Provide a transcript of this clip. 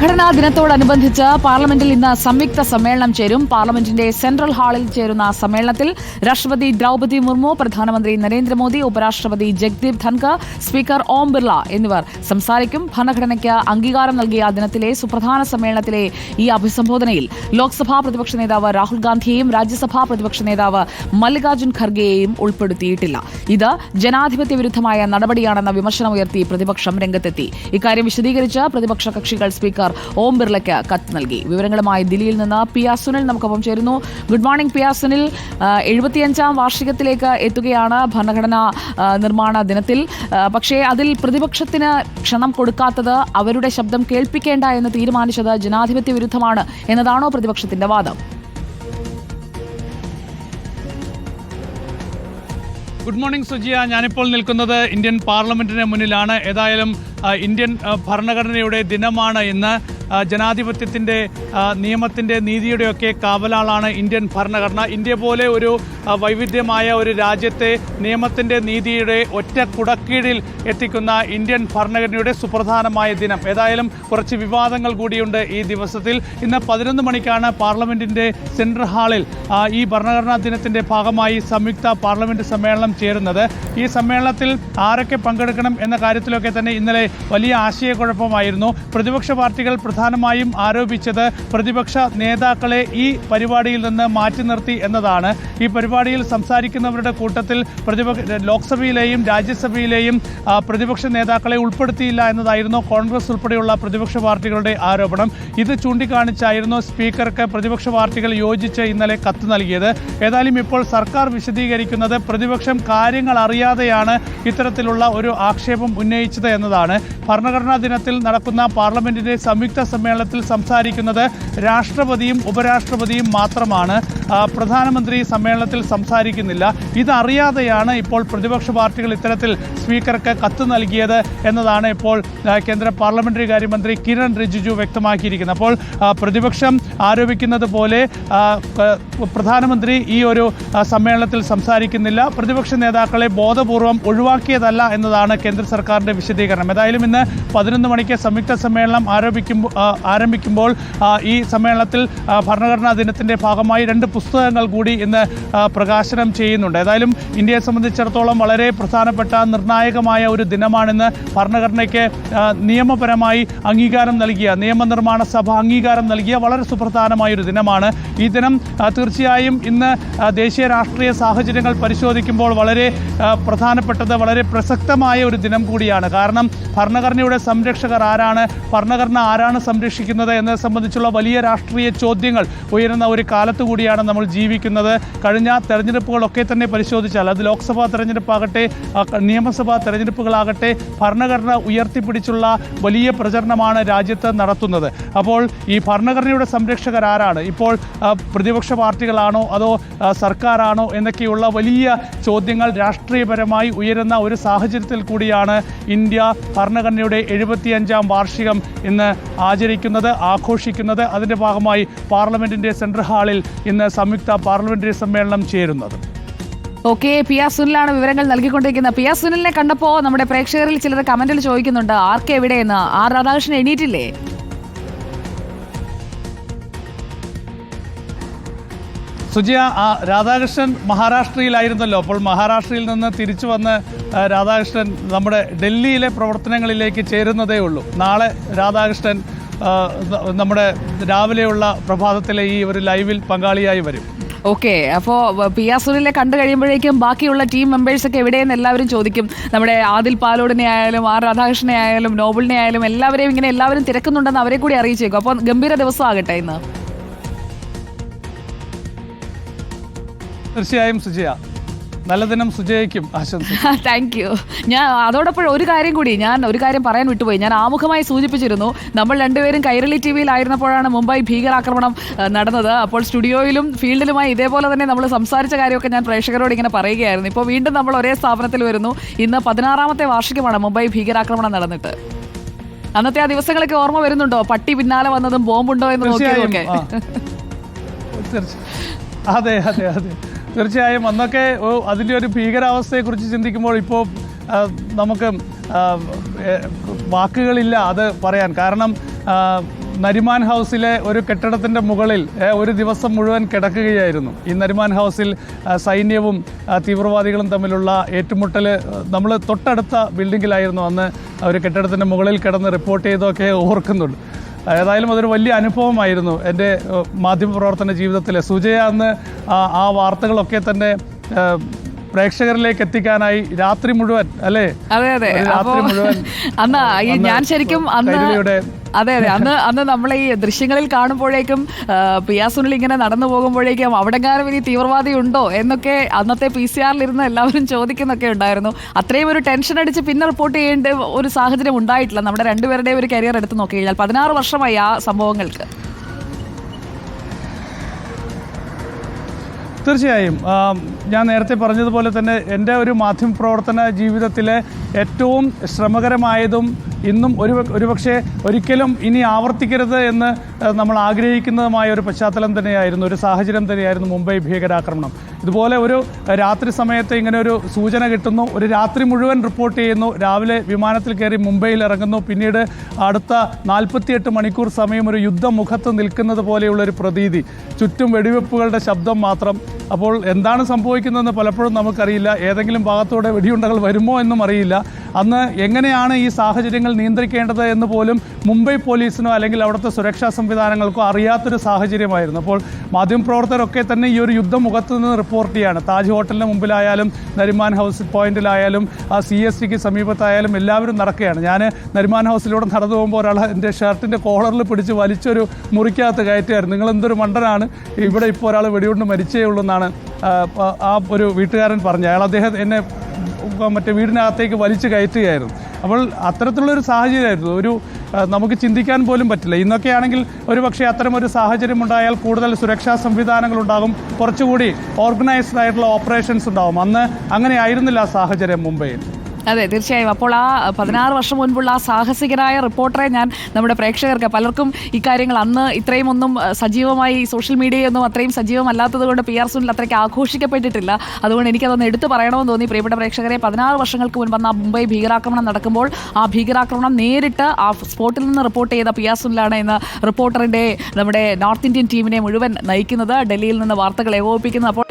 ഭരണഘടനാ ദിനത്തോടനുബന്ധിച്ച് പാർലമെന്റിൽ ഇന്ന് സംയുക്ത സമ്മേളനം ചേരും. പാർലമെന്റിന്റെ സെൻട്രൽ ഹാളിൽ ചേരുന്ന സമ്മേളനത്തിൽ രാഷ്ട്രപതി ദ്രൗപദി മുർമു, പ്രധാനമന്ത്രി നരേന്ദ്രമോദി, ഉപരാഷ്ട്രപതി ജഗ്ദീപ് ധൻഖർ, സ്പീക്കർ ഓം ബിർള എന്നിവർ സംസാരിക്കും. ഭരണഘടനയ്ക്ക് അംഗീകാരം നൽകിയ ദിനത്തിലെ സുപ്രധാന സമ്മേളനത്തിലെ ഈ അഭിസംബോധനയിൽ ലോക്സഭാ പ്രതിപക്ഷ നേതാവ് രാഹുൽ ഗാന്ധിയെയും രാജ്യസഭാ പ്രതിപക്ഷ നേതാവ് മല്ലികാർജ്ജുൻ ഖർഗെയെയും ഉൾപ്പെടുത്തിയിട്ടില്ല. ഇത് ജനാധിപത്യ വിരുദ്ധമായ നടപടിയാണെന്ന വിമർശനമുയർത്തി പ്രതിപക്ഷം രംഗത്തെത്തി. ഇക്കാര്യം വിശദീകരിച്ച് പ്രതിപക്ഷ കക്ഷികൾ സ്പീക്കർ ഓം ബിർളയ്ക്ക് കത്ത് നൽകി. വിവരങ്ങളുമായി ദില്ലിയിൽ നിന്ന് പി ആർ സുനിൽ നമുക്കൊപ്പം ചേരുന്നു. Good morning P R Sunil. 75ാം വാർഷികത്തിലേക്ക് എത്തുകയാണ് ഭരണഘടനാ നിർമ്മാണ ദിനത്തിൽ. പക്ഷേ അതിൽ പ്രതിപക്ഷത്തിന് ക്ഷണം കൊടുക്കാത്തത്, അവരുടെ ശബ്ദം കേൾപ്പിക്കേണ്ട എന്ന് തീരുമാനിച്ചത് ജനാധിപത്യ വിരുദ്ധമാണ് എന്നതാണോ പ്രതിപക്ഷത്തിന്റെ വാദം? Good morning Sujiya. ഞാനിപ്പോൾ നിൽക്കുന്നത് ഇന്ത്യൻ പാർലമെന്റിന് മുന്നിലാണ്. ഏതായാലും ഇന്ത്യൻ ഭരണഘടനയുടെ ദിനമാണ് ഇന്ന്. ജനാധിപത്യത്തിൻ്റെ, നിയമത്തിൻ്റെ, നീതിയുടെയൊക്കെ കാവലാളാണ് ഇന്ത്യൻ ഭരണഘടന. ഇന്ത്യ പോലെ ഒരു വൈവിധ്യമായ ഒരു രാജ്യത്തെ നിയമത്തിൻ്റെ, നീതിയുടെ ഒറ്റ കുടക്കീഴിൽ എത്തിക്കുന്ന ഇന്ത്യൻ ഭരണഘടനയുടെ സുപ്രധാനമായ ദിനം. ഏതായാലും കുറച്ച് വിവാദങ്ങൾ കൂടിയുണ്ട് ഈ ദിവസത്തിൽ. ഇന്ന് 11 മണിക്കാണ് പാർലമെന്റിൻ്റെ സെൻട്രൽ ഹാളിൽ ഈ ഭരണഘടനാ ദിനത്തിൻ്റെ ഭാഗമായി സംയുക്ത പാർലമെന്റ് സമ്മേളനം ചേരുന്നത്. ഈ സമ്മേളനത്തിൽ ആരൊക്കെ പങ്കെടുക്കണം എന്ന കാര്യത്തിലൊക്കെ തന്നെ ഇന്നലെ വലിയ ആശയക്കുഴപ്പമായിരുന്നു. പ്രതിപക്ഷ പാർട്ടികൾ പ്രധാനമായും ആരോപിച്ചത് പ്രതിപക്ഷ നേതാക്കളെ ഈ പരിപാടിയിൽ നിന്ന് മാറ്റി നിർത്തി എന്നതാണ്. ഈ പരിപാടിയിൽ സംസാരിക്കുന്നവരുടെ കൂട്ടത്തിൽ ലോക്സഭയിലെയും രാജ്യസഭയിലെയും പ്രതിപക്ഷ നേതാക്കളെ ഉൾപ്പെടുത്തിയില്ല എന്നതായിരുന്നു കോൺഗ്രസ് ഉൾപ്പെടെയുള്ള പ്രതിപക്ഷ പാർട്ടികളുടെ ആരോപണം. ഇത് ചൂണ്ടിക്കാണിച്ചായിരുന്നു സ്പീക്കർക്ക് പ്രതിപക്ഷ പാർട്ടികൾ യോജിച്ച് ഇന്നലെ കത്ത് നൽകിയത്. ഏതായാലും ഇപ്പോൾ സർക്കാർ വിശദീകരിക്കുന്നത് പ്രതിപക്ഷം കാര്യങ്ങൾ അറിയാതെയാണ് ഇത്തരത്തിലുള്ള ഒരു ആക്ഷേപം ഉന്നയിച്ചത് എന്നതാണ്. ഭരണഘടനാ ദിനത്തിൽ നടക്കുന്ന പാർലമെന്റിന്റെ സംയുക്ത സമ്മേളനത്തിൽ സംസാരിക്കുന്നത് രാഷ്ട്രപതിയും ഉപരാഷ്ട്രപതിയും മാത്രമാണ്. പ്രധാനമന്ത്രി സമ്മേളനത്തിൽ സംസാരിക്കുന്നില്ല. ഇതറിയാതെയാണ് ഇപ്പോൾ പ്രതിപക്ഷ പാർട്ടികൾ ഇത്തരത്തിൽ സ്പീക്കർക്ക് കത്ത് നൽകിയത് എന്നതാണ് ഇപ്പോൾ കേന്ദ്ര പാർലമെന്ററി കാര്യമന്ത്രി കിരൺ റിജിജു വ്യക്തമാക്കിയിരിക്കുന്നത്. അപ്പോൾ പ്രതിപക്ഷം ആരോപിക്കുന്നത് പോലെ പ്രധാനമന്ത്രി ഈ ഒരു സമ്മേളനത്തിൽ സംസാരിക്കുന്നില്ല, പ്രതിപക്ഷ നേതാക്കളെ ബോധപൂർവം ഒഴിവാക്കിയതല്ല എന്നതാണ് കേന്ദ്ര സർക്കാരിന്റെ വിശദീകരണം. ഏതായാലും ഇന്ന് 11 മണിക്ക് സംയുക്ത സമ്മേളനം ആരംഭിക്കുമ്പോൾ ഈ സമ്മേളനത്തിൽ ഭരണഘടനാ ദിനത്തിന്റെ ഭാഗമായി 2 പുസ്തകങ്ങൾ കൂടി ഇന്ന് പ്രകാശനം ചെയ്യുന്നുണ്ട്. ഏതായാലും ഇന്ത്യയെ സംബന്ധിച്ചിടത്തോളം വളരെ പ്രധാനപ്പെട്ട നിർണായകമായ ഒരു ദിനമാണിന്ന്. ഭരണഘടനയ്ക്ക് നിയമപരമായി അംഗീകാരം നൽകിയ, നിയമനിർമ്മാണ സഭ അംഗീകാരം നൽകിയ വളരെ സുപ്രധാനമായ ഒരു ദിനമാണ്. ഈ ദിനം തീർച്ചയായും ഇന്ന് ദേശീയ രാഷ്ട്രീയ സാഹചര്യങ്ങൾ പരിശോധിക്കുമ്പോൾ വളരെ പ്രധാനപ്പെട്ടത്, വളരെ പ്രസക്തമായ ഒരു ദിനം കൂടിയാണ്. കാരണം ഭരണഘടനയുടെ സംരക്ഷകർ ആരാണ്, ഭരണഘടന ആരാണ് സംരക്ഷിക്കുന്നത് എന്നത് സംബന്ധിച്ചുള്ള വലിയ രാഷ്ട്രീയ ചോദ്യങ്ങൾ ഉയരുന്ന ഒരു കാലത്ത് കൂടിയാണ് നമ്മൾ ജീവിക്കുന്നത്. കഴിഞ്ഞ തെരഞ്ഞെടുപ്പുകളൊക്കെ തന്നെ പരിശോധിച്ചാൽ, അത് ലോക്സഭാ തെരഞ്ഞെടുപ്പാകട്ടെ നിയമസഭാ തെരഞ്ഞെടുപ്പുകളാകട്ടെ, ഭരണഘടന ഉയർത്തിപ്പിടിച്ചുള്ള വലിയ പ്രചരണമാണ് രാജ്യത്ത് നടത്തുന്നത്. അപ്പോൾ ഈ ഭരണഘടനയുടെ സംരക്ഷകർ ആരാണ്? ഇപ്പോൾ പ്രതിപക്ഷ പാർട്ടികളാണോ അതോ സർക്കാരാണോ എന്നൊക്കെയുള്ള വലിയ ചോദ്യങ്ങൾ രാഷ്ട്രീയപരമായി ഉയരുന്ന ഒരു സാഹചര്യത്തിൽ കൂടിയാണ് ഇന്ത്യ ഭരണഘടനയുടെ 75ാം വാർഷികം ഇന്ന് ആചരിക്കുന്നത്, ആഘോഷിക്കുന്നത്. അതിൻ്റെ ഭാഗമായി പാർലമെന്റിന്റെ സെൻട്രൽ ഹാളിൽ ഇന്ന് സംയുക്ത പാർലമെന്ററി സമ്മേളനം ചേരുന്നത്. ഓക്കെ, പി ആർ സുനിലാണ് വിവരങ്ങൾ നൽകിക്കൊണ്ടിരിക്കുന്നത്. പി ആർ സുനിലിനെ കണ്ടപ്പോൾ നമ്മുടെ പ്രേക്ഷകരിൽ ചിലർ കമന്റിൽ ചോദിക്കുന്നുണ്ട്, ആർക്ക് എവിടെയെന്ന്. ആർ രാധാകൃഷ്ണൻ എണീറ്റില്ലേ? സുജിയ, രാധാകൃഷ്ണൻ മഹാരാഷ്ട്രയിലായിരുന്നല്ലോ. അപ്പോൾ മഹാരാഷ്ട്രയിൽ നിന്ന് തിരിച്ചു വന്ന് രാധാകൃഷ്ണൻ നമ്മുടെ ഡൽഹിയിലെ പ്രവർത്തനങ്ങളിലേക്ക് ചേരുന്നതേ ഉള്ളൂ. നാളെ രാധാകൃഷ്ണൻ നമ്മുടെ രാവിലെയുള്ള പ്രഭാതത്തിലെ ഈ ഒരു ലൈവിൽ പങ്കാളിയായി വരും. ഓക്കെ, അപ്പോൾ പി ആർ സുനിലെ കണ്ടു കഴിയുമ്പോഴേക്കും ബാക്കിയുള്ള ടീം മെമ്പേഴ്സൊക്കെ എവിടെയെന്ന് എല്ലാവരും ചോദിക്കും. നമ്മുടെ ആദിൽ പാലോടിനെ ആയാലും ആർ രാധാകൃഷ്ണനെ ആയാലും നോബിളിനെ ആയാലും എല്ലാവരെയും ഇങ്ങനെ എല്ലാവരും തിരക്കുന്നുണ്ടെന്ന് അവരെ കൂടി അറിയിച്ചേക്കും. അപ്പോൾ ഗംഭീര ദിവസമാകട്ടെ ഇന്ന്. തീർച്ചയായും സുജയ, നല്ല ദിനം സുജയ്ക്കും ആശംസ. Thank you. ഞാൻ അതോടൊപ്പം ഒരു കാര്യം പറയാൻ വിട്ടുപോയി. ഞാൻ ആമുഖമായി സൂചിപ്പിച്ചിരുന്നു, നമ്മൾ രണ്ടുപേരും കൈരളി TV-യിലായിരുന്നപ്പോഴാണ് മുംബൈ ഭീകരാക്രമണം നടന്നത്. അപ്പോൾ സ്റ്റുഡിയോയിലും ഫീൽഡിലുമായി ഇതേപോലെ തന്നെ നമ്മൾ സംസാരിച്ച കാര്യമൊക്കെ ഞാൻ പ്രേക്ഷകരോട് ഇങ്ങനെ പറയുകയായിരുന്നു. ഇപ്പോൾ വീണ്ടും നമ്മൾ ഒരേ സ്ഥാപനത്തിൽ വരുന്നു. ഇന്ന് 16ാമത്തെ വാർഷികമാണ് മുംബൈ ഭീകരാക്രമണം നടന്നിട്ട്. അന്നത്തെ ആ ദിവസങ്ങളൊക്കെ ഓർമ്മ വരുന്നുണ്ടോ? പട്ടി പിന്നാലെ വന്നതും ബോംബുണ്ടോ എന്ന് നോക്കിയതൊക്കെ. അതെ അതെ അതെ തീർച്ചയായും. അന്നൊക്കെ അതിൻ്റെ ഒരു ഭീകരാവസ്ഥയെക്കുറിച്ച് ചിന്തിക്കുമ്പോൾ ഇപ്പോൾ നമുക്ക് വാക്കുകളില്ല അത് പറയാൻ. കാരണം നരിമാൻ ഹൗസിലെ ഒരു കെട്ടിടത്തിൻ്റെ മുകളിൽ ഒരു ദിവസം മുഴുവൻ കിടക്കുകയായിരുന്നു. ഈ നരിമാൻ ഹൗസിൽ സൈന്യവും തീവ്രവാദികളും തമ്മിലുള്ള ഏറ്റുമുട്ടൽ നമ്മൾ തൊട്ടടുത്ത ബിൽഡിങ്ങിലായിരുന്നു അന്ന് ഒരു കെട്ടിടത്തിൻ്റെ മുകളിൽ കിടന്ന് റിപ്പോർട്ട് ചെയ്തൊക്കെ ഓർക്കുന്നുണ്ട്. ഏതായാലും അതൊരു വലിയ അനുഭവമായിരുന്നു എൻ്റെ മാധ്യമപ്രവർത്തന ജീവിതത്തിലെ. സുജയ അന്ന് ആ വാർത്തകളൊക്കെ തന്നെ പ്രേക്ഷകരിലേക്ക് എത്തിക്കാനായി രാത്രി മുഴുവൻ അല്ലേ? അതെ അതെ, രാത്രി മുഴുവൻ അന്ന് ഞാൻ ശരിക്കും അന്ന് അതെ അന്ന് നമ്മൾ ഈ ദൃശ്യങ്ങളിൽ കാണുമ്പോഴേക്കും പിയാസുനിൽ ഇങ്ങനെ നടന്നു പോകുമ്പോഴേക്കും അവിടെങ്ങാനും ഇനി തീവ്രവാദി ഉണ്ടോ എന്നൊക്കെ അന്നത്തെ PCR ഇരുന്ന് എല്ലാവരും ചോദിക്കുന്നൊക്കെ ഉണ്ടായിരുന്നു. അത്രയും ഒരു ടെൻഷൻ അടിച്ച് പിന്നെ റിപ്പോർട്ട് ചെയ്യേണ്ട ഒരു സാഹചര്യം ഉണ്ടായിട്ടില്ല. നമ്മുടെ രണ്ടുപേരുടെയും ഒരു കരിയർ എടുത്ത് നോക്കി കഴിഞ്ഞാൽ 16 വർഷമായി ആ സംഭവങ്ങൾക്ക്. തീർച്ചയായും ഞാൻ നേരത്തെ പറഞ്ഞതുപോലെ തന്നെ എൻ്റെ ഒരു മാധ്യമപ്രവർത്തന ജീവിതത്തിലെ ഏറ്റവും ശ്രമകരമായതും ഇന്നും ഒരുപക്ഷെ ഒരിക്കലും ഇനി ആവർത്തിക്കരുത് എന്ന് നമ്മൾ ആഗ്രഹിക്കുന്നതുമായ ഒരു പശ്ചാത്തലം തന്നെയായിരുന്നു, ഒരു സാഹചര്യം തന്നെയായിരുന്നു മുംബൈ ഭീകരാക്രമണം. ഇതുപോലെ ഒരു രാത്രി സമയത്ത് ഇങ്ങനെ ഒരു സൂചന കിട്ടുന്നു, ഒരു രാത്രി മുഴുവൻ റിപ്പോർട്ട് ചെയ്യുന്നു, രാവിലെ വിമാനത്തിൽ കയറി മുംബൈയിൽ ഇറങ്ങുന്നു, പിന്നീട് അടുത്ത 48 മണിക്കൂർ സമയം ഒരു യുദ്ധമുഖത്ത് നിൽക്കുന്നത് പോലെയുള്ളൊരു പ്രതീതി, ചുറ്റും വെടിവെപ്പുകളുടെ ശബ്ദം മാത്രം. അപ്പോൾ എന്താണ് സംഭവിക്കുന്നതെന്ന് പലപ്പോഴും നമുക്കറിയില്ല. ഏതെങ്കിലും ഭാഗത്തൂടെ വെടിയുണ്ടകൾ വരുമോ എന്നും അറിയില്ല. അന്ന് എങ്ങനെയാണ് ഈ സാഹചര്യങ്ങൾ നിയന്ത്രിക്കേണ്ടത് എന്ന് പോലും മുംബൈ പോലീസിനോ അല്ലെങ്കിൽ അവിടുത്തെ സുരക്ഷാ സംവിധാനങ്ങൾക്കോ അറിയാത്തൊരു സാഹചര്യമായിരുന്നു. അപ്പോൾ മാധ്യമപ്രവർത്തകരൊക്കെ തന്നെ ഈ ഒരു യുദ്ധമുഖത്ത് നിന്ന് റിപ്പോർട്ട് ചെയ്യാണ്. താജ് ഹോട്ടലിന് മുമ്പിലായാലും നരിമാൻ ഹൗസ് പോയിന്റിലായാലും CSTക്ക് സമീപത്തായാലും എല്ലാവരും നടക്കുകയാണ്. ഞാൻ നരിമാൻ ഹൗസിലൂടെ നടന്നു പോകുമ്പോൾ ഒരാൾ എൻ്റെ ഷർട്ടിൻ്റെ കോളറിൽ പിടിച്ച് വലിച്ചൊരു മുറിക്കകത്ത് കയറ്റുമായിരുന്നു. നിങ്ങൾ എന്തൊരു മണ്ടനാണ്, ഇവിടെ ഇപ്പോൾ ഒരാൾ വെടികൊണ്ട് മരിച്ചേ ഉള്ളൂ എന്നാണ് ആ ഒരു വീട്ടുകാരൻ പറഞ്ഞത്. അദ്ദേഹം എന്നെ മറ്റേ വീടിനകത്തേക്ക് വലിച്ചു കയറ്റുകയായിരുന്നു. അപ്പോൾ അത്തരത്തിലുള്ളൊരു സാഹചര്യമായിരുന്നു, നമുക്ക് ചിന്തിക്കാൻ പോലും പറ്റില്ല. ഇന്നൊക്കെ ആണെങ്കിൽ ഒരുപക്ഷെ അത്തരമൊരു സാഹചര്യം ഉണ്ടായാൽ കൂടുതൽ സുരക്ഷാ സംവിധാനങ്ങളുണ്ടാകും, കുറച്ചുകൂടി ഓർഗനൈസ്ഡ് ആയിട്ടുള്ള ഓപ്പറേഷൻസ് ഉണ്ടാകും. അന്ന് അങ്ങനെ ആയിരുന്നില്ല ആ സാഹചര്യം മുംബൈയിൽ. അതെ, തീർച്ചയായും. അപ്പോൾ ആ 16 വർഷം മുൻപുള്ള ആ സാഹസികരായ റിപ്പോർട്ടറെ ഞാൻ നമ്മുടെ പ്രേക്ഷകർക്ക് പലർക്കും ഇക്കാര്യങ്ങൾ അന്ന് ഇത്രയും ഒന്നും സജീവമായി സോഷ്യൽ മീഡിയയൊന്നും അത്രയും സജീവമല്ലാത്തത് കൊണ്ട് PR സുനിൽ അത്രയ്ക്ക് ആഘോഷിക്കപ്പെട്ടിട്ടില്ല. അതുകൊണ്ട് എനിക്കതൊന്ന് എടുത്തു പറയണമെന്ന് തോന്നി. പ്രിയപ്പെട്ട പ്രേക്ഷകരെ, 16 വർഷങ്ങൾക്ക് മുൻപ് അന്ന് ആ മുംബൈ ഭീകരാക്രമണം നടക്കുമ്പോൾ ആ ഭീകരാക്രമണം നേരിട്ട് ആ സ്പോട്ടിൽ നിന്ന് റിപ്പോർട്ട് ചെയ്ത PR സുനിലാണ് ഇന്ന് റിപ്പോർട്ടറിൻ്റെ നമ്മുടെ നോർത്ത് ഇന്ത്യൻ ടീമിനെ മുഴുവൻ നയിക്കുന്നത്, ഡൽഹിയിൽ നിന്ന് വാർത്തകൾ ഏകോപിപ്പിക്കുന്നത്. അപ്പോൾ